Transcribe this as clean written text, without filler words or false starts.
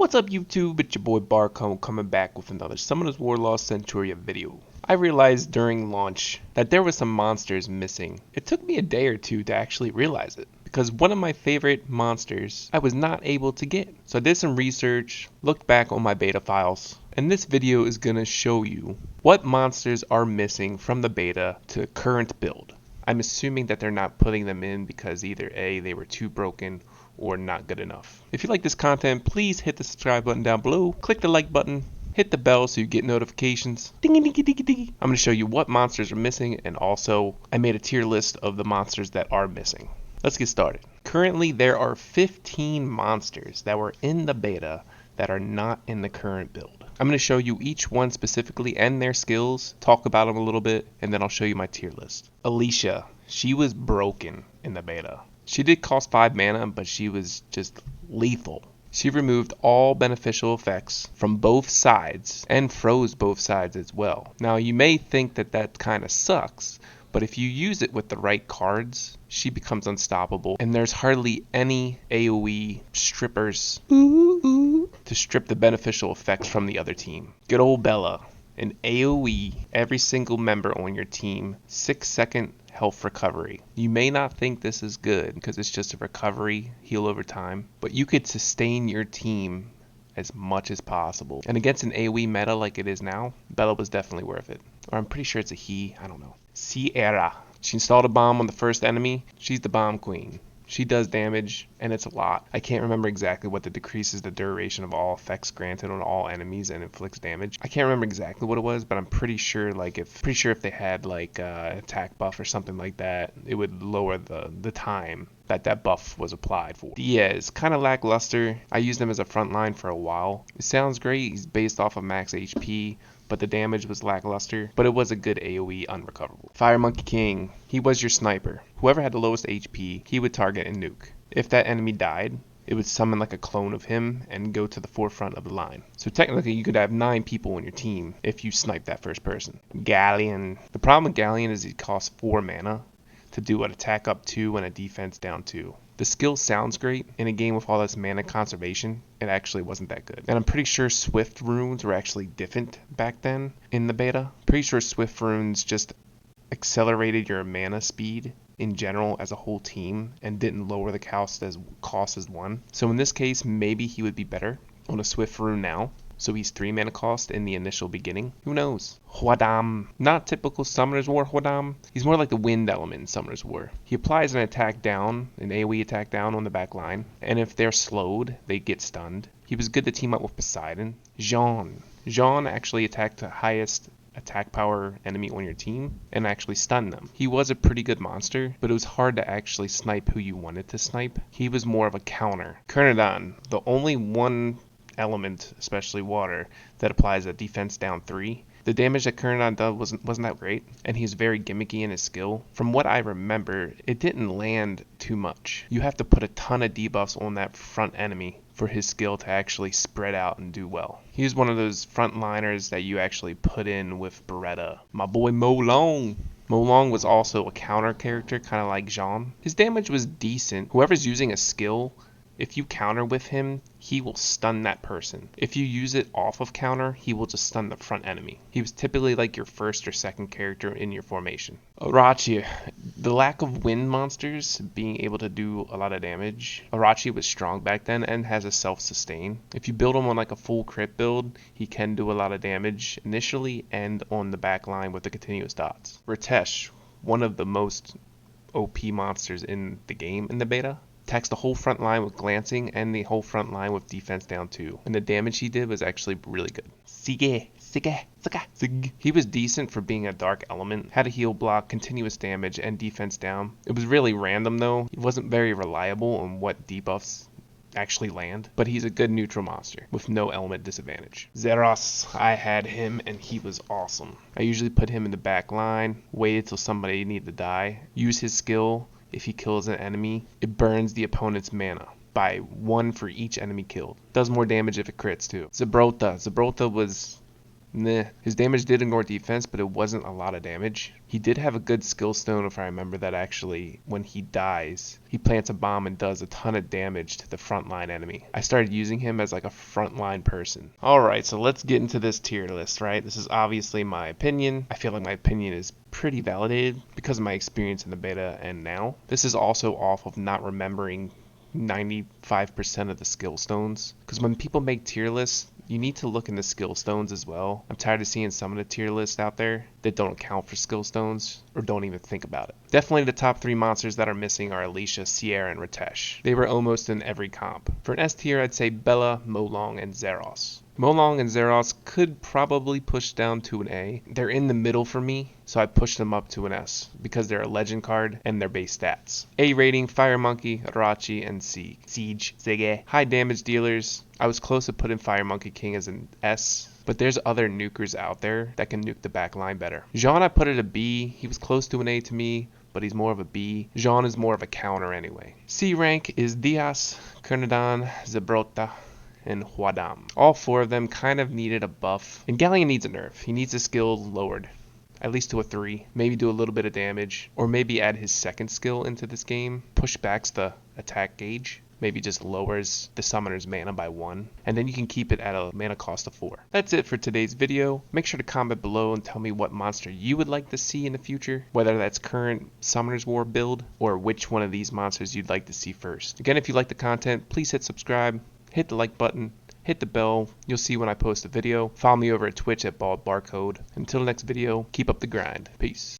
What's up YouTube, it's your boy Barcone coming back with another Summoners Warlord Centuria video. I realized during launch that there were some monsters missing. It took me a day or two to actually realize it, because one of my favorite monsters I was not able to get. So I did some research, looked back on my beta files, and this video is going to show you what monsters are missing from the beta to current build. I'm assuming that they're not putting them in because either A, they were too broken, or not good enough. If you like this content, please hit the subscribe button down below, click the like button, hit the bell so you get notifications. Dingy dingy dingy dingy. I'm going to show you what monsters are missing, and also I made a tier list of the monsters that are missing. Let's get started. Currently there are 15 monsters that were in the beta that are not in the current build. I'm going to show you each one specifically and their skills, talk about them a little bit, and then I'll show you my tier list. Alicia, she was broken in the beta. She did cost 5 mana, but she was just lethal. She removed all beneficial effects from both sides and froze both sides as well. Now you may think that that kind of sucks, but if you use it with the right cards, she becomes unstoppable, and there's hardly any AoE strippers to strip the beneficial effects from the other team. Good old Bella. An AoE every single member on your team, 6-second health recovery. You may not think this is good because it's just a recovery, heal over time, but you could sustain your team as much as possible. And against an AoE meta like it is now, Bella was definitely worth it. Or I'm pretty sure it's a he, I don't know. Sierra. She installed a bomb on the first enemy. She's the bomb queen. She does damage, and it's a lot. I can't remember exactly what decreases the duration of all effects granted on all enemies and inflicts damage. I can't remember exactly what it was, but I'm pretty sure if they had like attack buff or something like that, it would lower the time that buff was applied for. Diaz, kind of lackluster. I used him as a front line for a while. It sounds great. He's based off of max HP, but the damage was lackluster, but it was a good AoE unrecoverable. Fire Monkey King, he was your sniper. Whoever had the lowest HP, he would target and nuke. If that enemy died, it would summon like a clone of him and go to the forefront of the line. So technically you could have 9 people on your team if you snipe that first person. Galleon, the problem with Galleon is he costs 4 mana to do an attack up 2 and a defense down 2. The skill sounds great. In a game with all this mana conservation, it actually wasn't that good. And I'm pretty sure Swift runes were actually different back then in the beta. Pretty sure Swift runes just accelerated your mana speed in general as a whole team and didn't lower the cost as 1. So in this case, maybe he would be better on a Swift rune now. So he's 3 mana cost in the initial beginning. Who knows? Huadam. Not typical Summoners War Huadam. He's more like the wind element in Summoners War. He applies an attack down, an AoE attack down on the back line. And if they're slowed, they get stunned. He was good to team up with Poseidon. Jean. Jean actually attacked the highest attack power enemy on your team and actually stunned them. He was a pretty good monster, but it was hard to actually snipe who you wanted to snipe. He was more of a counter. Kernodon. The only one element, especially water, that applies a defense down 3. The damage that Kernodon does wasn't that great, and he's very gimmicky in his skill. From what I remember, it didn't land too much. You have to put a ton of debuffs on that front enemy for his skill to actually spread out and do well. He's one of those frontliners that you actually put in with Beretta. My boy Mo Long. Mo Long was also a counter character, kind of like Jean. His damage was decent. Whoever's using a skill, if you counter with him, he will stun that person. If you use it off of counter, he will just stun the front enemy. He was typically like your first or second character in your formation. Arachi, the lack of wind monsters being able to do a lot of damage. Arachi was strong back then and has a self-sustain. If you build him on like a full crit build, he can do a lot of damage initially and on the back line with the continuous dots. Ritesh, one of the most OP monsters in the game in the beta. Attacks the whole front line with glancing and the whole front line with defense down 2. And the damage he did was actually really good. Sige. He was decent for being a dark element. Had a heal block, continuous damage, and defense down. It was really random though. He wasn't very reliable on what debuffs actually land, but he's a good neutral monster with no element disadvantage. Zeros, I had him and he was awesome. I usually put him in the back line, waited till somebody needed to die, use his skill. If he kills an enemy, it burns the opponent's mana by 1 for each enemy killed. Does more damage if it crits too. Zabrota was Nah. His damage did ignore defense, but it wasn't a lot of damage. He did have a good skill stone, if I remember, that actually, when he dies, he plants a bomb and does a ton of damage to the frontline enemy. I started using him as like a frontline person. Alright, so let's get into this tier list, right? This is obviously my opinion. I feel like my opinion is pretty validated because of my experience in the beta and now. This is also off of not remembering 95% of the skill stones, because when people make tier lists, you need to look in the skill stones as well. I'm tired of seeing some of the tier lists out there that don't account for skill stones or don't even think about it. Definitely the top 3 monsters that are missing are Alicia, Sierra, and Ritesh. They were almost in every comp. For an S tier, I'd say Bella, Molong, and Zeros. Molong and Zeros could probably push down to an A. They're in the middle for me, so I pushed them up to an S because they're a legend card and their base stats. A rating, Fire Monkey, Arachi, and Siege. High damage dealers. I was close to putting Fire Monkey King as an S, but there's other nukers out there that can nuke the back line better. Jean, I put it a B. He was close to an A to me, but he's more of a B. Jean is more of a counter anyway. C rank is Diaz, Kernadan, Zebrota, and Huadam. All 4 of them kind of needed a buff. And Galleon needs a nerf. He needs his skill lowered, at least to a 3. Maybe do a little bit of damage, or maybe add his second skill into this game. Push backs the attack gauge. Maybe just lowers the summoner's mana by 1, and then you can keep it at a mana cost of 4. That's it for today's video. Make sure to comment below and tell me what monster you would like to see in the future, whether that's current Summoner's War build, or which one of these monsters you'd like to see first. Again, if you like the content, please hit subscribe, hit the like button, hit the bell. You'll see when I post a video. Follow me over at Twitch at baldbarcode. Until the next video, keep up the grind. Peace.